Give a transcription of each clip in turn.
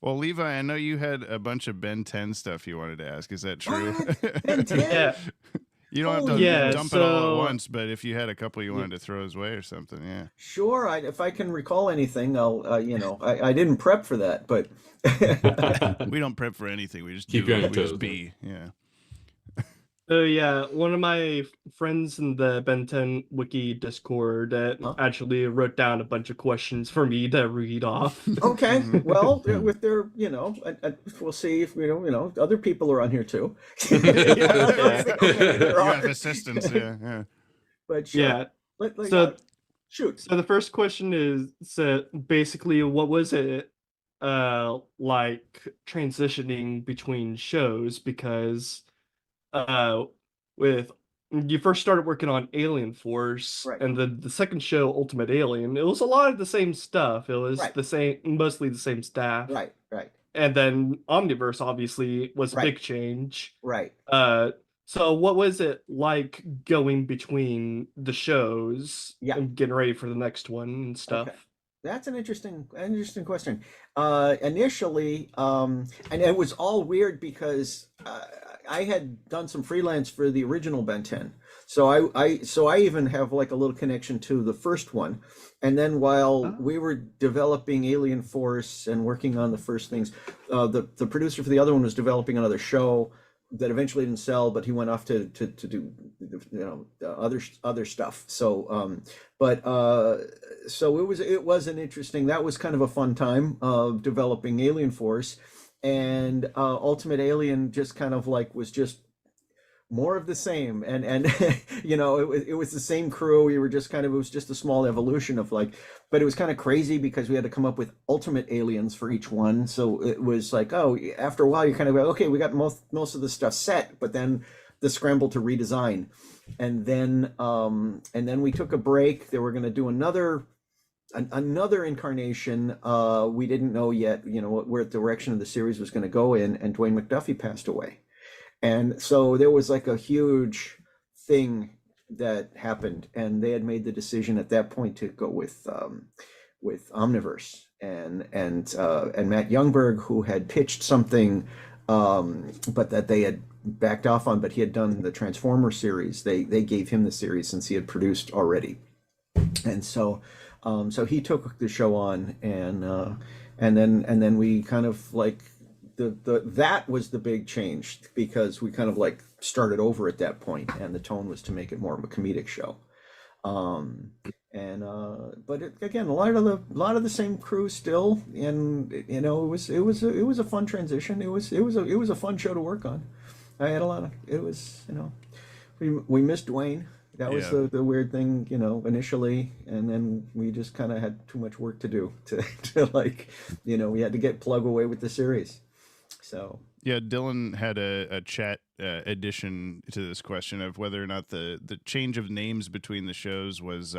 Well, Levi, I know you had a bunch of Ben 10 stuff you wanted to ask. Is that true? What? Ben 10? Yeah, You don't have Holy to yeah. dump it all at So once, but if you had a couple you yeah, wanted to throw his way or something, yeah. sure. If I can recall anything, I'll, I didn't prep for that, but We don't prep for anything. We just Keep do you on it. your We just toes. be. Yeah. yeah, one of my friends in the Ben 10 wiki Discord huh? actually wrote down a bunch of questions for me to read off. Okay. Hmm. Well, Hmm. with their, we'll see if other people are on here too. Yeah. Okay, there You have are. assistants. Yeah. Yeah. But sure. Yeah. Like, So shoot. so the first question is, so basically, what was it like transitioning between shows? Because uh with you first started working on Alien Force, Right. and the second show, Ultimate Alien, it was a lot of the same stuff. It was Right. the same, mostly the same staff. Right. Right. And then Omniverse obviously was a Right. big change. Right. Uh, so what was it like going between the shows Yeah. and getting ready for the next one and Okay. stuff? That's an interesting question. Initially, and it was all weird because I had done some freelance for the original Ben 10. So I even have like a little connection to the first one. And then while Oh. we were developing Alien Force and working on the first things, the producer for the other one was developing another show that eventually didn't sell, but he went off to do other stuff. So it was an interesting, that was kind of a fun time of developing Alien Force, and Ultimate Alien just kind of like was just more of the same, and it was the same crew. We were just kind of, it was just a small evolution of like, but it was kind of crazy because we had to come up with ultimate aliens for each one. So it was like, oh, after a while you kind of go, okay, we got most of the stuff set, but then the scramble to redesign, and then we took a break. They were going to do another incarnation. We didn't know yet, where the direction of the series was going to go in, and Dwayne McDuffie passed away. And so there was like a huge thing that happened, and they had made the decision at that point to go with Omniverse, and Matt Youngberg, who had pitched something, but that they had backed off on. But he had done the Transformer series. They gave him the series since he had produced already, and so he took the show on, and then we kind of like, that was the big change, because we kind of like started over at that point, and the tone was to make it more of a comedic show. Um, and but again, a lot of the same crew still, and it was a fun transition. It was a fun show to work on. I had a lot of it was we missed Dwayne. That was Yeah. the weird thing, initially, and then we just kind of had too much work to do to like, we had to get plug away with the series. So Yeah, Dylan had a chat addition to this question of whether or not the change of names between the shows was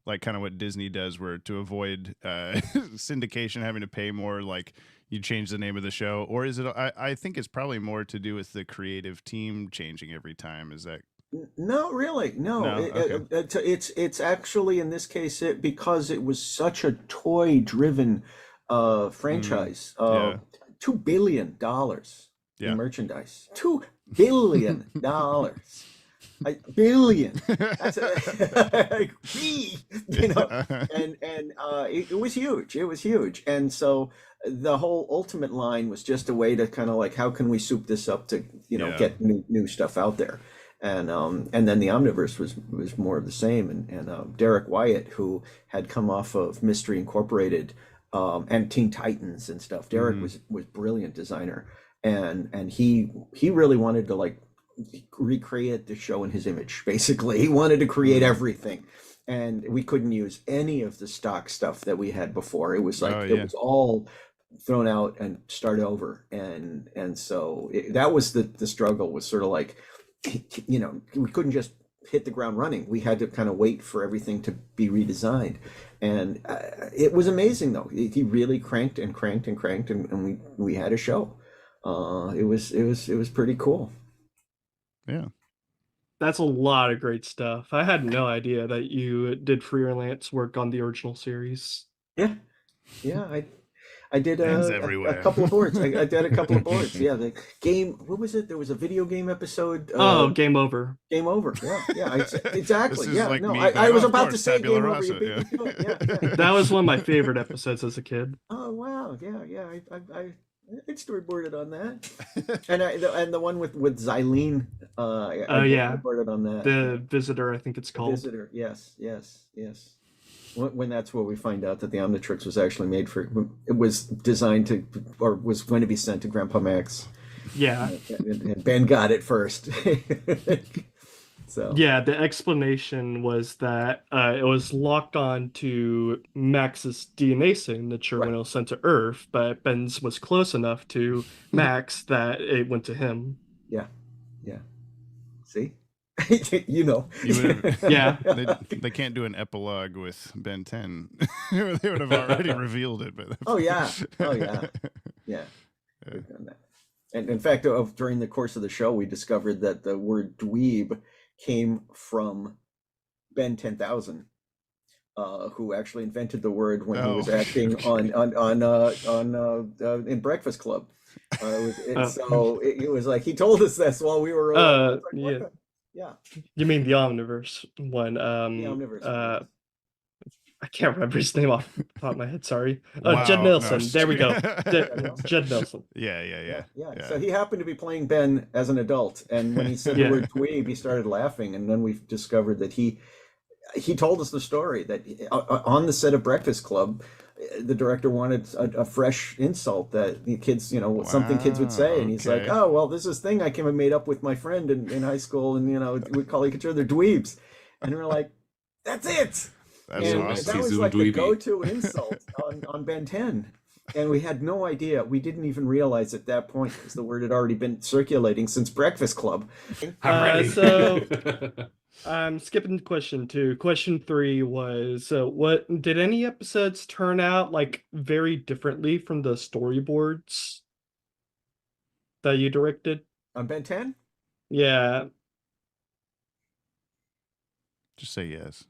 like kind of what Disney does, where to avoid syndication having to pay more, like you change the name of the show, or is it? I think it's probably more to do with the creative team changing every time. Is that no, really, no. no? Okay. It's actually, in this case, because it was such a toy-driven Mm, franchise. yeah. $2 billion in Yeah. merchandise. $2 billion. A billion. That's like, Yeah. it was huge. It was huge, and so the whole Ultimate line was just a way to kind of like, how can we soup this up to Yeah. get new stuff out there, and then the Omniverse was more of the same, and Derek Wyatt, who had come off of Mystery Incorporated, and Teen Titans and stuff. Derek Hmm. was brilliant designer, and he really wanted to like recreate the show in his image. Basically, he wanted to create Hmm. everything, and we couldn't use any of the stock stuff that we had before. It was like Oh it yeah. was all thrown out and start over, and so that was the struggle, was sort of like, we couldn't just hit the ground running. We had to kind of wait for everything to be redesigned, and it was amazing though. He really cranked and cranked and cranked, and we had a show. It was pretty cool. Yeah. That's a lot of great stuff. I had no idea that you did freelance work on the original series. Yeah, yeah. I did Ben's a everywhere. couple of boards. I did a couple of boards. Yeah, the game. What was it? There was a video game episode. Oh, game over. Game over. Yeah, yeah, This exactly. is Yeah, like no, me I going, was "Oh, of about to course, say tabula game over. You rasa." beat me to it. Yeah, yeah. That was one of my favorite episodes as a kid. Oh wow, yeah, yeah. I storyboarded on that, and the one with Xylene. Oh I yeah, boarded on that. the Visitor, I think it's The called. Visitor. Yes, yes, yes. When that's where we find out that the Omnitrix was actually made for, it was designed to, or was going to be sent to Grandpa Max. Yeah. And Ben got it first. So Yeah, the explanation was that it was locked on to Max's DNA signature when right. it was sent to Earth, but Ben's was close enough to Max that it went to him. Yeah, yeah. See, you know. Yeah. They can't do an epilogue with Ben 10. They would have already revealed it. But Oh yeah, oh yeah, yeah. We've done that. And in fact, during the course of the show, we discovered that the word dweeb came from Ben 10,000, who actually invented the word when he was acting in Breakfast Club. So it was like he told us this while we were. Like, yeah. Yeah. You mean the Omniverse one? The Omniverse. I can't remember his name off the top of my head. Sorry. Wow, Jed Nelson. no. There we go. Jed Nelson. Yeah. So he happened to be playing Ben as an adult, and when he said the word dweeb, he started laughing, and then we discovered that he told us the story that on the set of Breakfast Club, the director wanted a fresh insult that the kids, something kids would say, and he's like, "Oh, well, this is thing I came and made up with my friend in high school, and we call each other dweebs," and we're like, "That's it." That's awesome. That was like the go-to insult on Ben 10. And we had no idea. We didn't even realize at that point because the word had already been circulating since Breakfast Club. So I'm skipping question 2. Question 3 was what did any episodes turn out like very differently from the storyboards that you directed? On Ben 10? Yeah. Just say yes.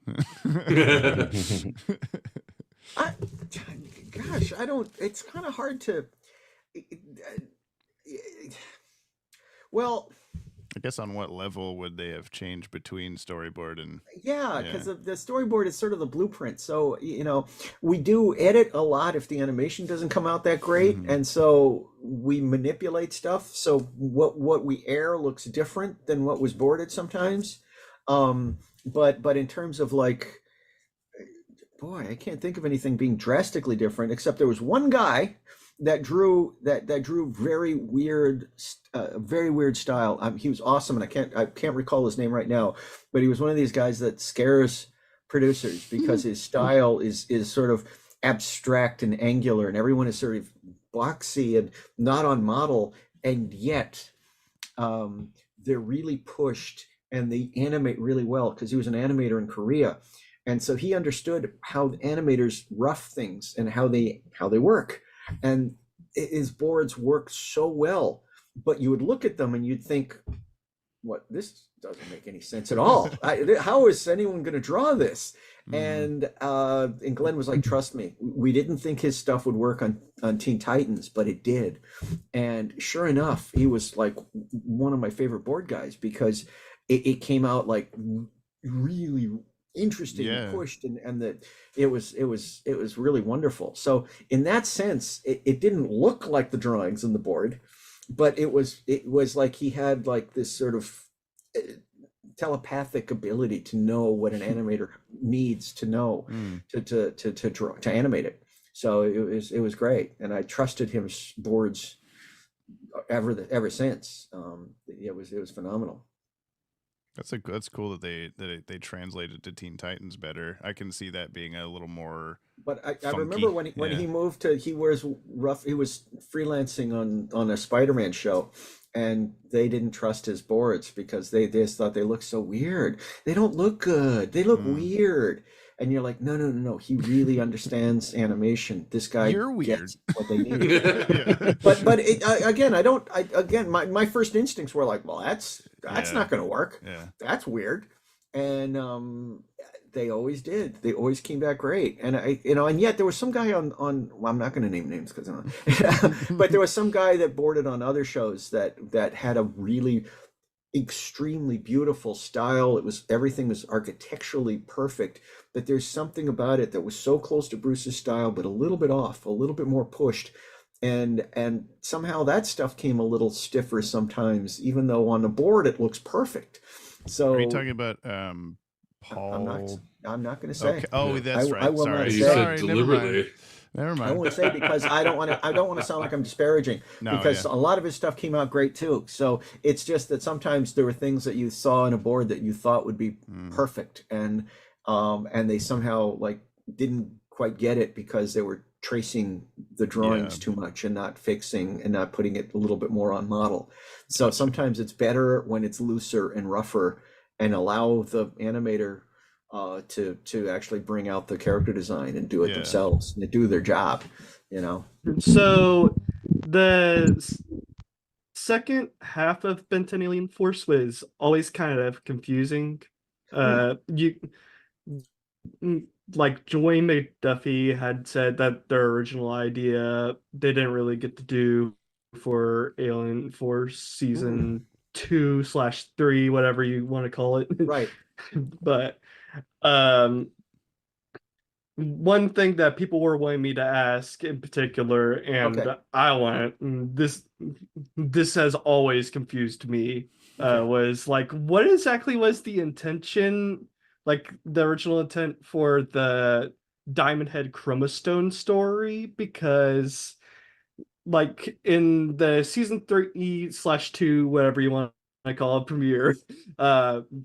Gosh, I don't. It's kind of hard to. Well, I guess on what level would they have changed between storyboard and? Yeah, because the storyboard is sort of the blueprint. So we do edit a lot if the animation doesn't come out that great, and so we manipulate stuff. So what we air looks different than what was boarded sometimes. But in terms of like, boy, I can't think of anything being drastically different, except there was one guy that drew very weird style. He was awesome, and I can't recall his name right now, but he was one of these guys that scares producers because his style is sort of abstract and angular, and everyone is sort of boxy and not on model, and yet they're really pushed. And they animate really well because he was an animator in Korea, and so he understood how animators rough things and how they work, and his boards work so well. But you would look at them and you'd think, "What? This doesn't make any sense at all. How is anyone going to draw this?" And Glenn was like, "Trust me, we didn't think his stuff would work on Teen Titans, but it did." And sure enough, he was like one of my favorite board guys because it came out like really interesting and pushed, and that it was really wonderful. So in that sense, it didn't look like the drawings on the board, but it was like he had like this sort of telepathic ability to know what an animator needs to know to draw, to animate it. So it was great, and I trusted his boards ever since. It was phenomenal. That's cool that they translated to Teen Titans better. I can see that being a little more. But I remember when he moved to he was freelancing on a Spider-Man show, and they didn't trust his boards because they just thought they looked so weird. They don't look good. They look weird. And you're like, no. He really understands animation. This guy gets what they need. But my first instincts were like, well, that's not going to work. Yeah. That's weird. And They always did. They always came back great. And and yet there was some guy on well, I'm not going to name names because but there was some guy that boarded on other shows that had a really extremely beautiful style. Everything was architecturally perfect, but there's something about it that was so close to Bruce's style, but a little bit off, a little bit more pushed. And somehow that stuff came a little stiffer sometimes, even though on the board it looks perfect. So are you talking about Paul? I'm not going to say. Okay. Oh, that's right. I will Sorry. not You say. said deliberately. Never I mind. won't say because I don't want to sound like I'm disparaging, because a lot of his stuff came out great too. So it's just that sometimes there were things that you saw on a board that you thought would be perfect, and they somehow like didn't quite get it because they were tracing the drawings too much and not fixing and not putting it a little bit more on model. So sometimes it's better when it's looser and rougher and allow the animator to actually bring out the character design and do it themselves and do their job, So the second half of Ben 10 Alien Force was always kind of confusing. Like Dwayne McDuffie had said that their original idea they didn't really get to do for Alien Force season 2/3, whatever you want to call it. Right. But one thing that people were wanting me to ask in particular, and I want this has always confused me, was like, what exactly was the intention, like the original intent for the Diamondhead Chromastone story? Because like in the season 3/2, whatever you want to call it, premiere,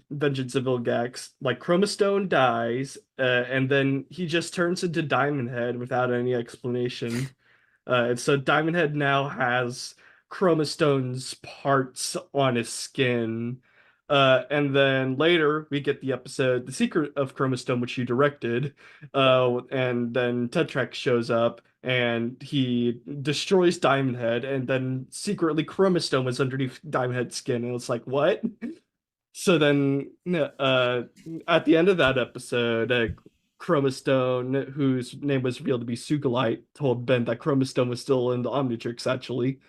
Vengeance of Vilgax, like Chromastone dies, and then he just turns into Diamondhead without any explanation. And so Diamondhead now has Chromastone's parts on his skin. And then later we get the episode The Secret of Chromastone, which you directed. And then Tetrax shows up and he destroys Diamondhead, and then secretly Chromastone was underneath Diamondhead's skin. And it's like, what? So then at the end of that episode, Chromastone, whose name was revealed to be Sugalite, told Ben that Chromastone was still in the Omnitrix, actually.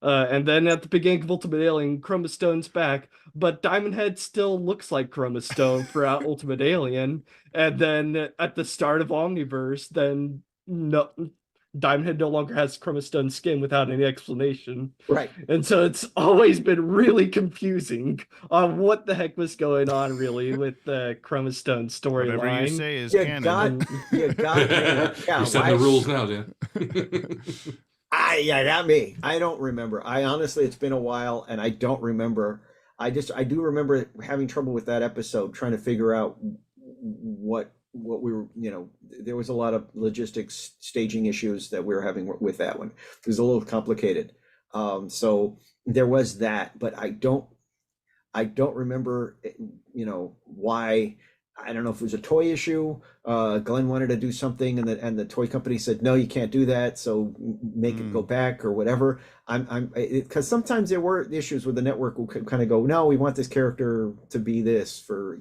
And then at the beginning of Ultimate Alien, Chromastone's back, but Diamondhead still looks like Chromastone throughout Ultimate Alien. And then at the start of Omniverse, then no, Diamondhead no longer has Chromastone skin without any explanation. Right. And so it's always been really confusing on what the heck was going on really with the Chromastone storyline. Whatever you say is You canon. You're setting the rules now, Dan. Not me. I don't remember. I honestly, it's been a while and I don't remember. I do remember having trouble with that episode, trying to figure out what we were, there was a lot of logistics, staging issues that we were having with that one. It was a little complicated. So there was that, but I don't remember, why. I don't know if it was a toy issue. Glenn wanted to do something, and the toy company said, no, you can't do that. So make it go back or whatever. Because sometimes there were issues with the network who could kind of go, no, we want this character to be this for,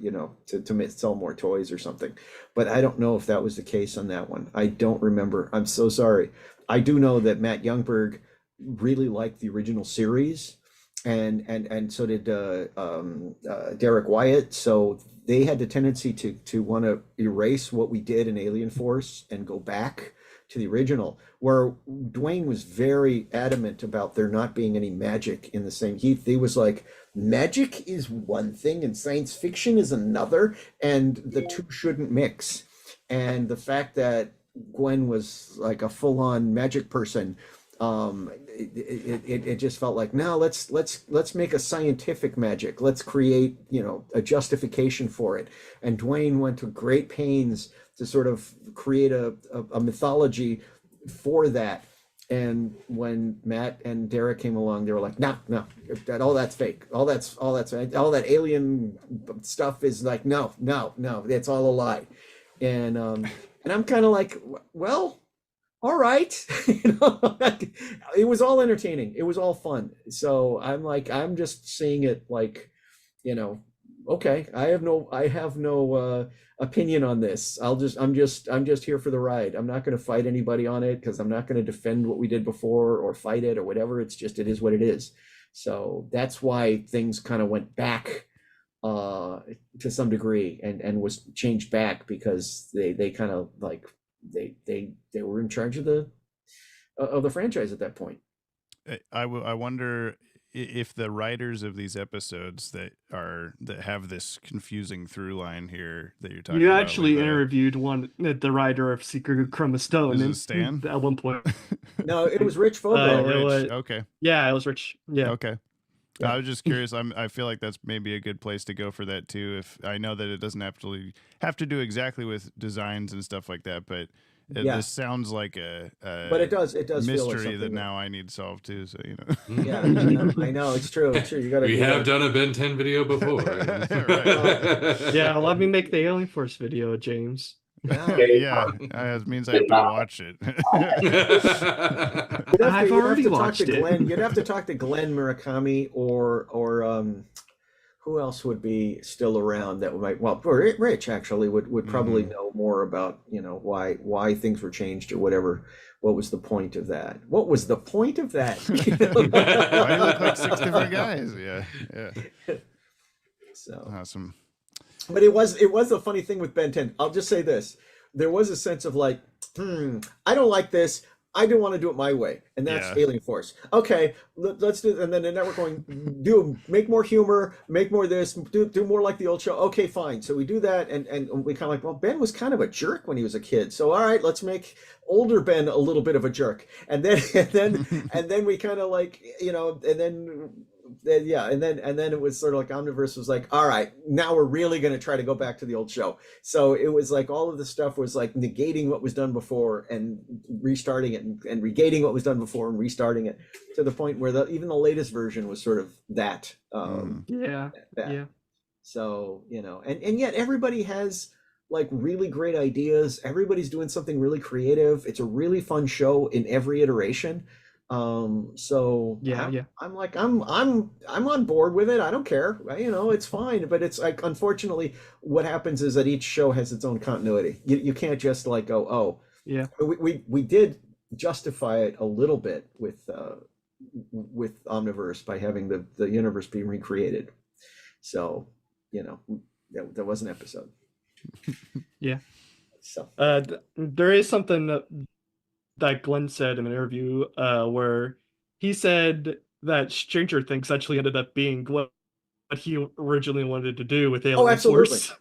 to sell more toys or something. But I don't know if that was the case on that one. I don't remember. I'm so sorry. I do know that Matt Youngberg really liked the original series, and so did Derek Wyatt. So they had the tendency to want to erase what we did in Alien Force and go back to the original, where Dwayne was very adamant about there not being any magic in the same. He was like, magic is one thing and science fiction is another, and the two shouldn't mix. And the fact that Gwen was like a full-on magic person, it just felt like, no, let's make a scientific magic. Let's create, a justification for it. And Dwayne went to great pains to sort of create a mythology for that. And when Matt and Derek came along, they were like, no, all that's fake. All that alien stuff is like, no, that's all a lie. And I'm kind of like, well, all right. It was all entertaining. It was all fun. So I'm just seeing it like, Okay, I have no opinion on this. I'm just here for the ride. I'm not going to fight anybody on it because I'm not going to defend what we did before or fight it or whatever. It's just it is what it is. So that's why things kind of went back to some degree and was changed back because they kind of like they were in charge of the franchise at that point. I wonder if the writers of these episodes that have this confusing through line here that you're talking You about. actually interviewed the writer of Secret Chromastone. Is it Stan? At one point. No, it was Rich Fogel. Okay. Yeah, it was Rich. Yeah. Okay. Yeah. I was just curious. I feel like that's maybe a good place to go for that too. If I know that it doesn't have to do exactly with designs and stuff like that, but this sounds like a but it does mystery feel like that now I need solved too. So you know. Yeah, I know it's true. You got to. We have done a Ben 10 video before. Right. Yeah, let me make the Alien Force video, James. Yeah, it means I have to watch it. I've already watched it. You'd have to talk to Glenn Murakami or who else would be still around that might, well, Rich actually would probably know more about, why things were changed or whatever. What was the point of that? What was the point of that? Why look like 6 different guys? Yeah. So awesome. But it was a funny thing with Ben 10. I'll just say this. There was a sense of like, I don't like this. I do want to do it my way. And that's Alien Force. Okay, let's do it. And then the network going, make more humor, make more this, do more like the old show. Okay, fine. So we do that. And we kind of like, well, Ben was kind of a jerk when he was a kid. So all right, let's make older Ben a little bit of a jerk. And then we kind of like, and then it was sort of like Omniverse was like, all right, now we're really going to try to go back to the old show. So it was like all of the stuff was like negating what was done before and restarting it and regating what was done before and restarting it to the point where even the latest version was sort of that. Yeah. So, and yet everybody has like really great ideas. Everybody's doing something really creative. It's a really fun show in every iteration. So I'm like, I'm on board with it. I don't care. It's fine. But it's like, unfortunately, what happens is that each show has its own continuity. You can't just like go, oh, yeah. We did justify it a little bit with Omniverse by having the universe being recreated. So, there was an episode. Yeah. So there is something that Glenn said in an interview where he said that Stranger Things actually ended up being what he originally wanted to do with Alien Force.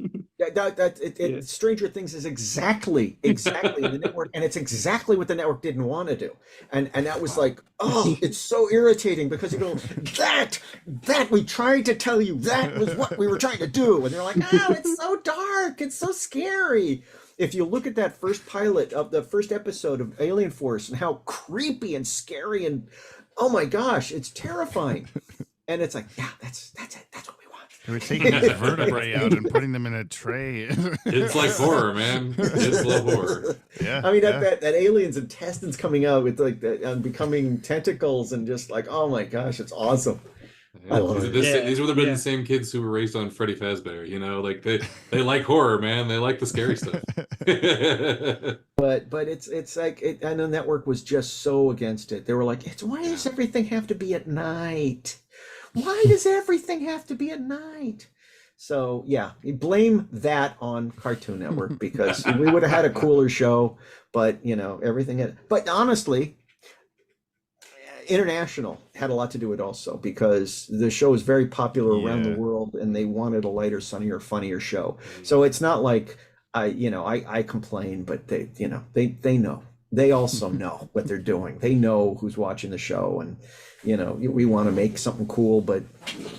Stranger Things is exactly in the network, and it's exactly what the network didn't want to do. And that was like, oh, it's so irritating because you go, that we tried to tell you that was what we were trying to do. And they're like, it's so dark, it's so scary. If you look at that first pilot of the first episode of Alien Force and how creepy and scary and oh my gosh, it's terrifying. And it's like, that's it. That's what we want. They were taking these vertebrae out and putting them in a tray. It's like horror, man. It's love horror. Yeah. I mean, that alien's intestines coming out with like and becoming tentacles and just like, oh my gosh, it's awesome. Yeah. I love it. These would have been the same kids who were raised on Freddy Fazbear, like they like horror, man. They like the scary stuff. But it's like and the network was just so against it. They were like, why does everything have to be at night? Why does everything have to be at night? So yeah, you blame that on Cartoon Network because we would have had a cooler show, but everything. But honestly, International had a lot to do with it also because the show is very popular around the world and they wanted a lighter, sunnier, funnier show. So it's not like I complain, but they know. They also know what they're doing. They know who's watching the show and we want to make something cool, but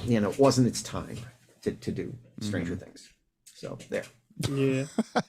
it wasn't its time to do Stranger Things. So there. Yeah.